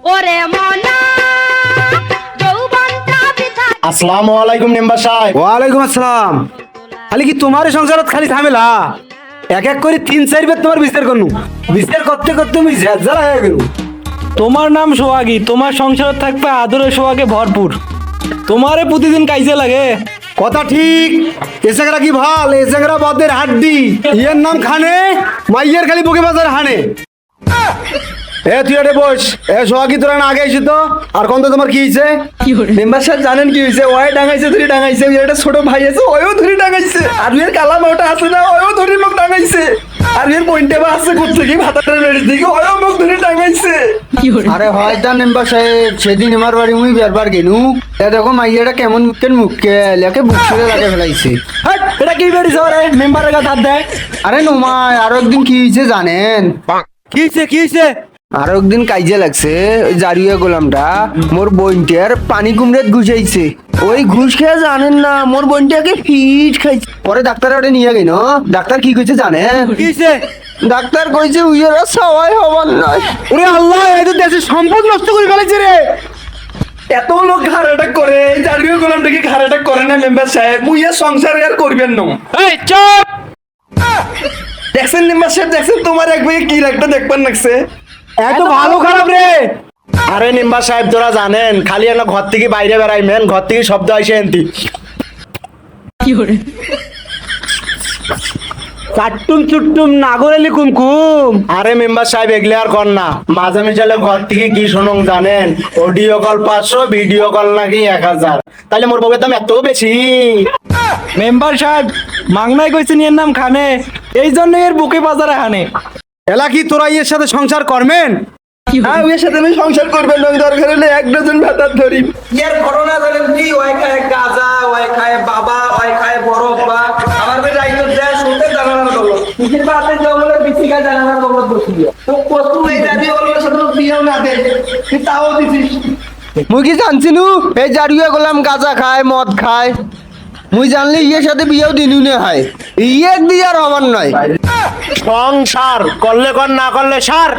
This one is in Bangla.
ওরে মনা যৌবনটা বৃথা। আসসালামু আলাইকুম মেম্বার সাহেব। ওয়ালাইকুম আসসালাম। খালি কি তোমার সংসারত খালি ঝামেলা? এক এক করে 3-4 বার তোমার বিচার করনু। বিচার করতে করতে আমি ঝাঁঝালা হয়ে গেল। তোমার নাম সোহাগী, তোমার সংসার থাকবে আদরে সোহাগে ভরপুর। তোমারে প্রতিদিন কাইজে লাগে। কথা ঠিক। এ জায়গাটা কি ভাল, এ জায়গাটা বদের হাড্ডি। ইয়ের নাম খানে, মাইয়ের খালি বুকে বাজার হানে। এ তুই এটা বস। এ সোহাগী তোরা না আগে এসে তো। আর কোন তো তোমার কি হয়েছে? মেম্বার সাহেব জানেন কি হয়েছে? ওই ডাঙাইছে ধরে ডাঙাইছে, ওই একটা ছোট ভাই আছে ওইও ধরে ডাঙাইছে, আর এর কালা মাওটা আছে না ওইও ধরে মুখ ডাঙাইছে, আর এর পয়েন্টে বা আছে করছে কি ভাতাটার বেড়ে দিকে ওইও মুখ ধরে ডাঙাইছে। আরে হয়তো মেম্বার সাহেব সেদিন আমার বাড়ি মুই বেরবার গেলু, দেখো মাইয়াটা কেমন মুখের মুখকে লেখে বুক ছেড়ে লাগে ফেলাইছে। হাট, এটা কি বেরিয়েছে ওরে মেম্বারের কাছে হাত দেয়? আরে নোমাই আরো একদিন কি হয়েছে জানেন? কি হয়েছে কি হয়েছে? আরো একদিন কাইজে লাগছে, জারিয়া গোলামটা মোর বইনটার পানি কুমড়ে ঘুষাইছে। ওই ঘুষ খেয়ে জানেন না মোর বইনটাকে ফিট খাইছে। পরে ডাক্তার ওটা নিয়ে গেল, ডাক্তার কি কইছে জানেন? কি হয়েছে? ডাক্তার কইছে উইয়ারা সবাই হবার নয়। ওরে আল্লাহ, এই তো দেশের সম্পদ নষ্ট করে ফেলেছে রে। এত লোক ঘাড় অ্যাটাক করে, এই জারিও গোলামটাকে ঘাড় অ্যাটাক করে না মেম্বার সাহেব, মুইয়া সংসার আর করবেন না। এই চুপ! দেখছেন মেম্বার সাহেব, দেখছেন তোমার এক ভাই কি একটা দেখবার লাগছে। এত ভালো খারাপ রে। আরে মেম্বার সাহেব তোরা জানেন খালি একটা ঘর থেকে বাইরে বেড়াইমেন, ঘর থেকে শব্দ আইসে এনতি। চাট্টুম চুট্টুম নাগরেলি কুমকুম। আরে মেম্বার সাহেব এগলে আর কর না, মাঝে মিশালে ঘর থেকে কি শুনুন জানেন? অডিও কল 500, ভিডিও কল নাকি 1000। তাহলে মোর বউয়ের দাম এত বেশি? মেম্বার সাহেব মাংনাই কইছে এর নাম খানে, এই জন্য এর বুকে বাজারে হানে। এলা কি তোরা ইয়ের সাথে সংসার করবেন? হ্যাঁ ওর সাথে আমি সংসার করবেন না, দরকার হলে 1 ডজন ভাতার ধরি। এর ঘটনা জানেন কি? ওই খায় গাঁজা, ওই খায় বাবা, ওই খায় বরফ বা আমার বেটা আইতো দেয় শুনতে জানানোর দল নিজের বাতে জঙ্গলে বিচিকা জানানোর দল বসিয়ে তো কত এই জাতীয় ওর সাথে বিয়েও না দেয়, তুই তাও দিছিস। মুই কি জানছিনু এই জারিয়া গোলাম গাঁজা খায় মদ খায়? মুই জানলে ইয়ের সাথে বিয়েও দিনু না হয়, ইয়ে দিয়ে আর হবার নয়। সংসার করলে কর, না করলে সার।